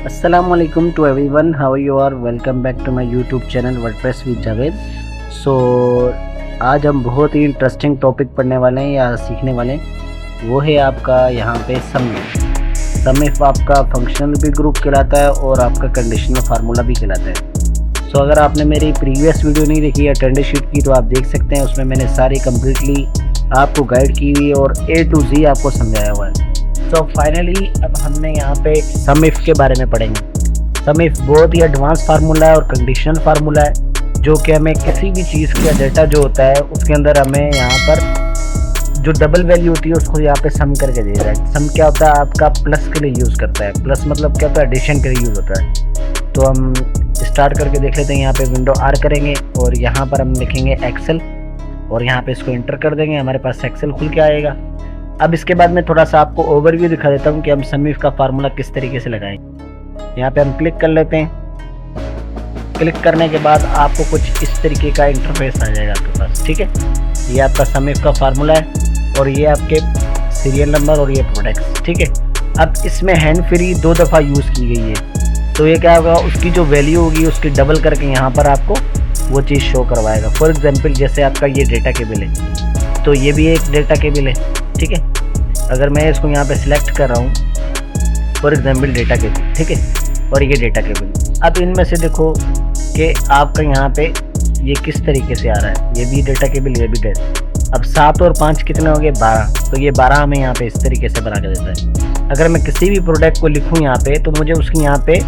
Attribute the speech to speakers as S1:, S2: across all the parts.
S1: Assalamualaikum to everyone. How are you all? Welcome back to my YouTube channel WordPress with Javed. सो आज हम बहुत ही interesting topic पढ़ने वाले हैं या सीखने वाले हैं. वो है आपका यहाँ पे सम इफ आपका फंक्शनल भी ग्रुप कहलाता है और आपका कंडीशनल फार्मूला भी कहलाता है. सो अगर आपने मेरी प्रीवियस वीडियो नहीं देखी या अटेंडेंस शीट की तो आप देख सकते हैं. उसमें मैंने सारी कम्प्लीटली आपको गाइड की हुई और A to Z आपको समझाया हुआ है. तो फाइनली अब हमने यहाँ पे सम इफ के बारे में पढ़ेंगे. सम इफ बहुत ही एडवांस फार्मूला है और कंडीशनल फार्मूला है जो कि हमें किसी भी चीज़ का डेटा जो होता है उसके अंदर हमें यहाँ पर जो डबल वैल्यू होती है उसको यहाँ पे सम करके दे रहा है. सम क्या होता है आपका प्लस के लिए यूज़ करता है. प्लस मतलब क्या होता है एडिशन के लिए यूज़ होता है. तो हम स्टार्ट करके देख लेते हैं. यहाँ पे विंडो आर करेंगे और यहाँ पर हम लिखेंगे एक्सेल और यहाँ पे इसको इंटर कर देंगे. हमारे पास एक्सेल खुल के आएगा. अब इसके बाद मैं थोड़ा सा आपको ओवरव्यू दिखा देता हूँ कि हम सम इफ का फार्मूला किस तरीके से लगाएंगे. यहाँ पे हम क्लिक कर लेते हैं. क्लिक करने के बाद आपको कुछ इस तरीके का इंटरफेस आ जाएगा आपके पास. ठीक है, ये आपका सम इफ का फार्मूला है और ये आपके सीरियल नंबर और ये प्रोडक्ट्स. ठीक है, अब इसमें हैंड फ्री 2 दफ़ा यूज़ की गई है. तो ये क्या होगा, उसकी जो वैल्यू होगी उसकी डबल करके यहाँ पर आपको वो चीज़ शो करवाएगा. फॉर एग्जाम्पल जैसे आपका ये डेटा केबल है तो ये भी एक डेटा केबल है. ठीक है, अगर मैं इसको यहाँ पे सिलेक्ट कर रहा हूँ फॉर एग्जाम्पल डेटा केबल. ठीक है, और ये डेटा केबल. अब इनमें से देखो कि आपका यहाँ पे ये किस तरीके से आ रहा है. ये भी डेटा केबल, ये भी डेटा. अब 7 और 5 कितने हो गए 12. तो ये 12 हमें यहाँ पे इस तरीके से बना के देता है. अगर मैं किसी भी प्रोडक्ट को लिखूँ यहाँ पे तो मुझे उसकी यहाँ पे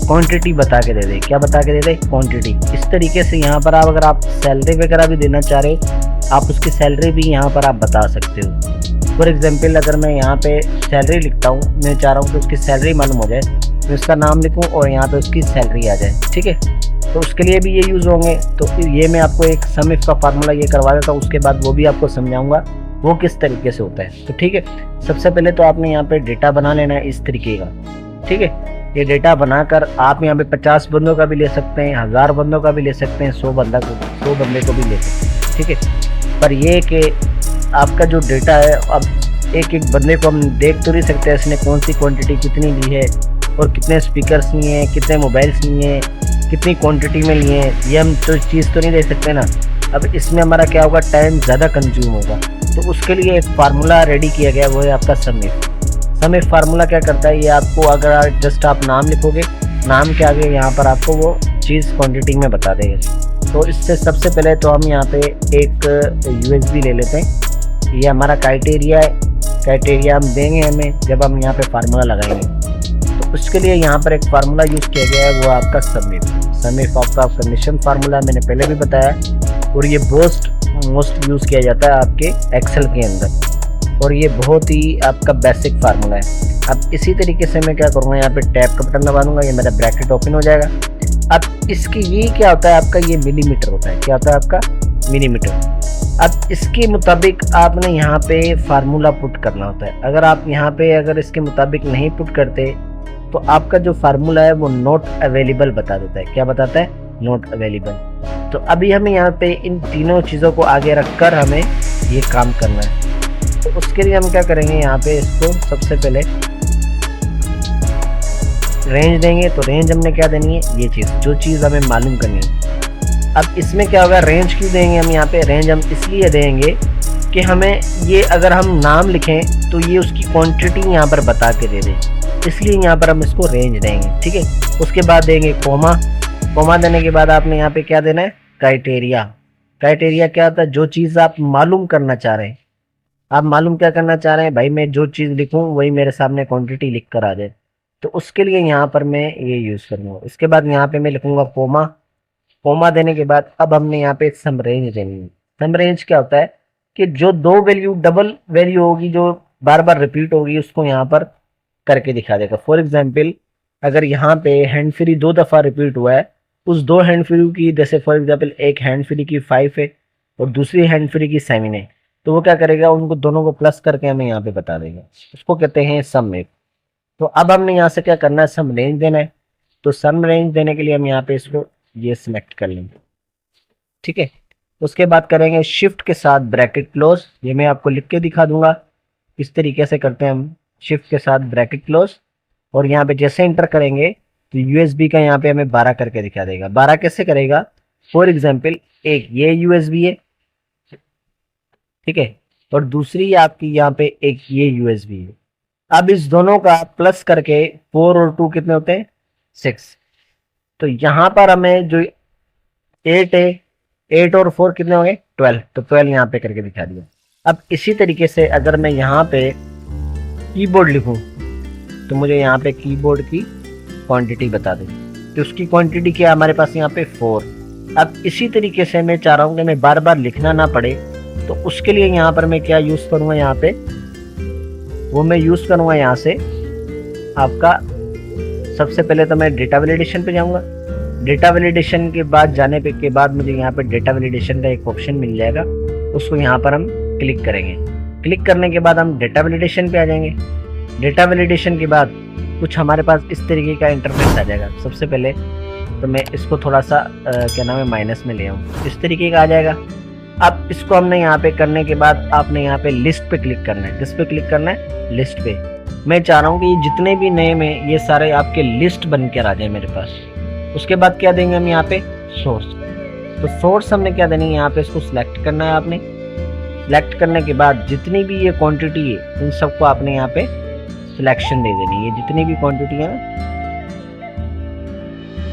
S1: क्वांटिटी बता के दे दे. क्या बता के दे दे? क्वांटिटी. इस तरीके से यहाँ पर आप अगर आप सैलरी वगैरह भी देना चाह रहे आप उसकी सैलरी भी यहाँ पर आप बता सकते हो. फॉर एग्जाम्पल अगर मैं यहाँ पे सैलरी लिखता हूँ, मैं चाह रहा हूँ कि उसकी सैलरी मालूम हो जाए, मैं उसका नाम लिखूँ और यहाँ पे उसकी सैलरी आ जाए. ठीक है, तो उसके लिए भी ये यूज़ होंगे. तो ये मैं आपको एक सम इफ का फार्मूला ये करवा देता हूँ. उसके बाद वो भी आपको समझाऊंगा वो किस तरीके से होता है. तो ठीक है, सबसे पहले तो आपने यहाँ पे डेटा बना लेना है इस तरीके का. ठीक है, ये डेटा बनाकर आप यहाँ पे 50 बंदों का भी ले सकते हैं, 1000 बंदों का भी ले सकते हैं, 100 बंदे को भी ले सकते हैं. ठीक है, पर ये कि आपका जो डेटा है अब एक एक बंदे को हम देख तो नहीं सकते इसने कौन सी क्वांटिटी कितनी ली है और कितने स्पीकर्स लिए हैं, कितने मोबाइल्स लिए हैं, कितनी क्वांटिटी में लिए हैं. ये हम तो चीज़ तो नहीं दे सकते ना. अब इसमें हमारा क्या होगा, टाइम ज़्यादा कंज्यूम होगा. तो उसके लिए एक फार्मूला रेडी किया गया, वो है आपका सम इफ. सम इफ फार्मूला क्या करता है, ये आपको अगर जस्ट आप नाम लिखोगे, नाम के आगे यहाँ पर आपको वो चीज़ क्वांटिटी में बता देगा. तो इससे सबसे पहले तो हम यहाँ पे एक USB ले लेते हैं. ये हमारा क्राइटेरिया है. क्राइटेरिया हम देंगे हमें जब हम यहाँ पे फार्मूला लगाएंगे. तो उसके लिए यहाँ पर एक फार्मूला यूज़ किया गया है, वो आपका सम इफ. सम इफ आपका कंडीशन फार्मूला मैंने पहले भी बताया और ये मोस्ट यूज़ किया जाता है आपके एक्सेल के अंदर और ये बहुत ही आपका बेसिक फार्मूला है. अब इसी तरीके से मैं क्या करूँगा, यहाँ पे टैब का बटन दबा दूँगा, ये मेरा ब्रैकेट ओपन हो जाएगा. अब इसकी ये क्या होता है आपका, ये मिलीमीटर होता है. क्या होता है आपका? मिलीमीटर. अब इसके मुताबिक आपने यहाँ पे फार्मूला पुट करना होता है. अगर आप यहाँ पे अगर इसके मुताबिक नहीं पुट करते तो आपका जो फार्मूला है वो नॉट अवेलेबल बता देता है. क्या बताता है? Not available. तो अभी हमें यहाँ पे इन तीनों चीज़ों को आगे रखकर हमें ये काम करना है. तो उसके लिए हम क्या करेंगे, यहाँ पे इसको सबसे पहले रेंज देंगे. तो रेंज हमने क्या देनी है, ये चीज़ जो चीज़ हमें मालूम करनी है. अब इसमें क्या होगा, रेंज क्यों देंगे हम यहाँ पे? रेंज हम इसलिए देंगे कि हमें ये अगर हम नाम लिखें तो ये उसकी क्वांटिटी यहाँ पर बता के दे दे, इसलिए यहाँ पर हम इसको रेंज देंगे. ठीक है, उसके बाद देंगे कोमा. कोमा देने के बाद आपने यहाँ पे क्या देना है, क्राइटेरिया. क्राइटेरिया क्या होता है, जो चीज़ आप मालूम करना चाह रहे हैं. आप मालूम क्या करना चाह रहे हैं भाई, मैं जो चीज़ लिखूँ वही मेरे सामने क्वान्टिटी लिख कर आ जाए. तो उसके लिए यहाँ पर मैं ये यूज़ करूँगा. इसके बाद यहाँ पे मैं लिखूँगा कोमा. कोमा देने के बाद अब हमने यहाँ पे सम रेंज देनी है. सम रेंज क्या होता है कि जो 2 वैल्यू डबल वैल्यू होगी जो बार बार रिपीट होगी उसको यहाँ पर करके दिखा देगा. फॉर एग्जाम्पल अगर यहाँ पे हैंड फ्री 2 दफ़ा रिपीट हुआ है, उस 2 हैंड फ्री की जैसे फॉर एग्जाम्पल एक हैंड फ्री की 5 है और दूसरी हैंड फ्री की 7 है, तो वो क्या करेगा, उनको दोनों को प्लस करके हमें यहाँ पे बता देगा. उसको कहते हैं सम इफ. तो अब हमने यहाँ से क्या करना है, सम रेंज देना है. तो सम रेंज देने के लिए हम यहाँ पे इसको ये सिलेक्ट कर लेंगे. ठीक है, उसके बाद करेंगे शिफ्ट के साथ ब्रैकेट क्लोज. ये मैं आपको लिख के दिखा दूंगा किस तरीके से करते हैं हम. शिफ्ट के साथ ब्रैकेट क्लोज और यहाँ पे जैसे इंटर करेंगे तो यूएसबी का यहाँ पे हमें 12 करके दिखा देगा। 12 कैसे करेगा, फॉर एग्जाम्पल एक ये यूएसबी है, ठीक है, और दूसरी आपकी यहाँ पे एक ये यूएसबी है। अब इस दोनों का प्लस करके 4 और 2 कितने होते हैं, 6। तो यहाँ पर हमें जो 8 है, 8 और 4 कितने होंगे, 12। तो 12 यहाँ पे करके दिखा दिया। अब इसी तरीके से अगर मैं यहाँ पे कीबोर्ड लिखूं तो मुझे यहाँ पे कीबोर्ड की क्वांटिटी बता दें, तो उसकी क्वांटिटी क्या है हमारे पास यहाँ पे 4। अब इसी तरीके से मैं चाह रहा हूँ कि मैं बार बार लिखना ना पड़े, तो उसके लिए यहाँ पर मैं क्या यूज़ करूँगा, यहाँ पे वो मैं यूज़ करूँगा यहाँ से आपका, सबसे पहले तो मैं डेटा वैलिडेशन पे जाऊँगा। डेटा वैलिडेशन के बाद जाने पे के बाद मुझे यहाँ पे डेटा वैलिडेशन का एक ऑप्शन मिल जाएगा, उसको यहाँ पर हम क्लिक करेंगे। क्लिक करने के बाद हम डेटा वैलिडेशन पे आ जाएंगे। डेटा वैलिडेशन के बाद कुछ हमारे पास इस तरीके का इंटरफेस आ जाएगा। सबसे पहले तो मैं इसको थोड़ा सा क्या नाम है माइनस में ले आऊँ, इस तरीके का आ जाएगा। अब इसको हमने यहाँ पे करने के बाद आपने यहाँ पे लिस्ट पे क्लिक करना है। किस पे क्लिक करना है, लिस्ट पे। मैं चाह रहा हूँ कि ये जितने भी नए में ये सारे आपके लिस्ट बन कर आ जाए मेरे पास। उसके बाद क्या देंगे हम यहाँ पे, सोर्स। तो सोर्स हमने क्या देनी है, यहाँ पे इसको सिलेक्ट करना है आपने। सिलेक्ट करने के बाद जितनी भी ये क्वांटिटी है उन सबको आपने यहाँ पे सिलेक्शन दे देनी है। जितनी भी क्वांटिटी है ना,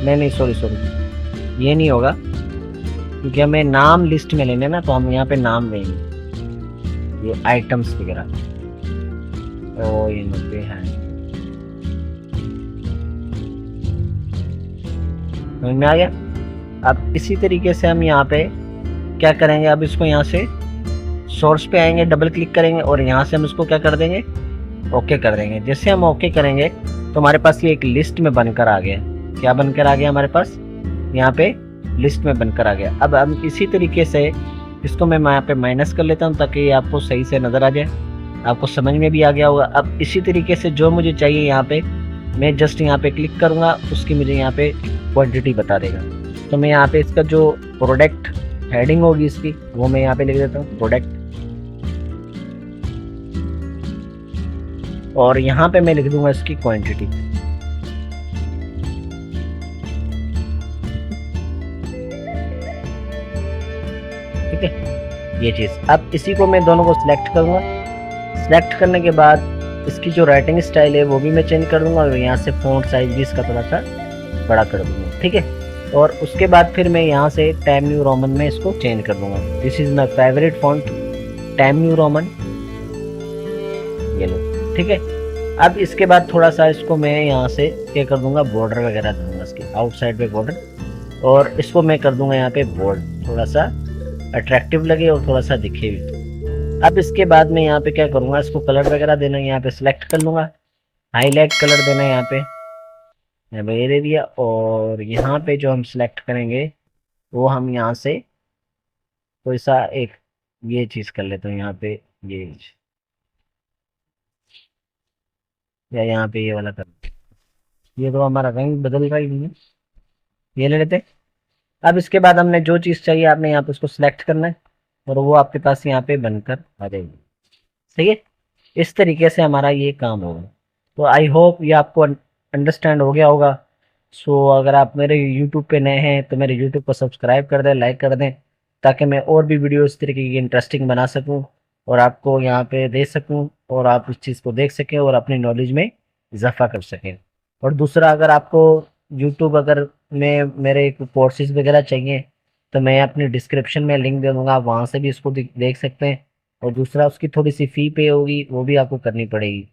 S1: नहीं सॉरी ये नहीं होगा, क्योंकि हमें नाम लिस्ट में लेने ना, तो हम यहाँ पे नाम देंगे, ये आइटम्स वगैरह। ओ ये 90 है, समझ में आ गया। अब इसी तरीके से हम यहाँ पे क्या करेंगे, अब इसको यहाँ से सोर्स पे आएंगे, डबल क्लिक करेंगे और यहाँ से हम इसको क्या कर देंगे, ओके कर देंगे। जैसे हम ओके करेंगे तो हमारे पास ये एक लिस्ट में बनकर आ गया। क्या बनकर आ गया हमारे पास, यहाँ पे लिस्ट में बनकर आ गया। अब हम इसी तरीके से इसको मैं यहाँ पे माइनस कर लेता हूँ ताकि ये आपको सही से नज़र आ जाए, आपको समझ में भी आ गया होगा। अब इसी तरीके से जो मुझे चाहिए यहाँ पे मैं जस्ट यहाँ पे क्लिक करूँगा, उसकी मुझे यहाँ पे क्वांटिटी बता देगा। तो मैं यहाँ पे इसका जो प्रोडक्ट हेडिंग होगी इसकी, वो मैं यहाँ पे लिख देता हूँ प्रोडक्ट, और यहाँ पे मैं लिख दूंगा इसकी क्वांटिटी। ठीक है, ये चीज़। अब इसी को मैं दोनों को सिलेक्ट करूँगा। सिलेक्ट करने के बाद इसकी जो राइटिंग स्टाइल है वो भी मैं चेंज कर दूंगा, और यहाँ से फ़ॉन्ट साइज भी इसका थोड़ा सा बड़ा कर दूंगा। ठीक है, और उसके बाद फिर मैं यहाँ से टाइम न्यू रोमन में इसको चेंज कर दूंगा। This is my favourite font, time new Roman, ये लो। ठीक है, अब इसके बाद थोड़ा सा इसको मैं यहाँ से क्या कर दूंगा, बॉर्डर वगैरह दूंगा इसके आउटसाइड पे बॉर्डर, और इसको मैं कर दूंगा यहाँ पे बोल्ड, थोड़ा सा अट्रैक्टिव लगे और थोड़ा सा दिखे भी। अब इसके बाद मैं यहाँ पे क्या करूँगा, इसको कलर वगैरह देना, यहाँ पे सिलेक्ट कर लूँगा, हाईलाइट कलर देना यहाँ पे, मैं ये दे दिया। और यहाँ पे जो हम सिलेक्ट करेंगे वो हम यहाँ से कोई सा एक ये चीज़ कर लेते हैं यहाँ पे, ये या यहाँ पे ये वाला कर, ये तो हमारा रंग बदल रहा ही नहीं है, ये ले लेते हैं। अब इसके बाद हमने जो चीज़ चाहिए आपने यहाँ पे उसको सिलेक्ट करना है और वो आपके पास यहाँ पे बनकर आ जाएगी। सही है, इस तरीके से हमारा ये काम होगा। तो आई होप ये आपको अंडरस्टैंड हो गया होगा। सो अगर आप मेरे यूट्यूब पे नए हैं तो मेरे यूट्यूब को सब्सक्राइब कर दें, लाइक कर दें, ताकि मैं और भी वीडियो इस तरीके की इंटरेस्टिंग बना सकूं और आपको यहाँ पे दे सकूं, और आप उस चीज़ को देख सकें और अपनी नॉलेज में इजाफा कर सकें। और दूसरा, अगर आपको यूट्यूब अगर में मेरे कोर्सेज वगैरह चाहिए तो मैं अपनी डिस्क्रिप्शन में लिंक दे दूँगा, आप वहाँ से भी इसको देख सकते हैं। और दूसरा, उसकी थोड़ी सी फ़ी पे होगी, वो भी आपको करनी पड़ेगी,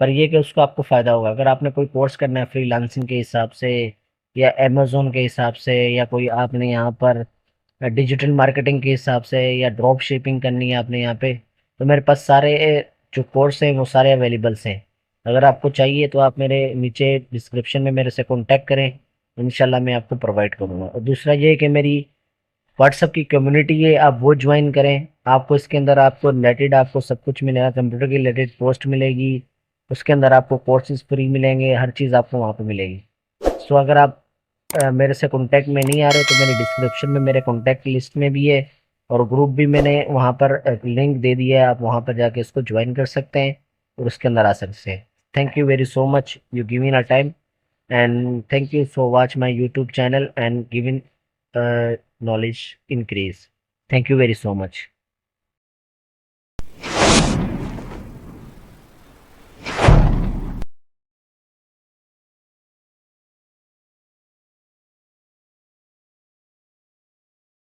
S1: पर ये कि उसको आपको फ़ायदा होगा। अगर आपने कोई कोर्स करना है फ्रीलांसिंग के हिसाब से या अमेज़ोन के हिसाब से, या कोई आपने यहाँ पर डिजिटल मार्केटिंग के हिसाब से या ड्रॉप शिपिंग करनी है आपने यहाँ पे, तो मेरे पास सारे जो कोर्स हैं वो सारे अवेलेबल्स हैं। अगर आपको चाहिए तो आप मेरे नीचे डिस्क्रिप्शन में मेरे से कॉन्टैक्ट करें, इंशाल्लाह मैं आपको प्रोवाइड करूँगा। और दूसरा ये कि मेरी व्हाट्सअप की कम्युनिटी है, आप वो ज्वाइन करें। आपको इसके अंदर आपको रिलेटेड आपको सब कुछ मिलेगा, कंप्यूटर की रिलेटेड पोस्ट मिलेगी, उसके अंदर आपको कोर्सेज फ्री मिलेंगे, हर चीज़ आपको वहाँ पे मिलेगी। सो अगर आप मेरे से कांटेक्ट में नहीं आ रहे तो मेरे डिस्क्रिप्शन में मेरे कांटेक्ट लिस्ट में भी है, और ग्रुप भी मैंने वहाँ पर लिंक दे दिया है, आप वहाँ पर जाके इसको ज्वाइन कर सकते हैं और उसके अंदर आ सकते हैं। Thank you very so much. You giving a time, and thank you for watch my YouTube channel and giving knowledge increase. Thank you very so much.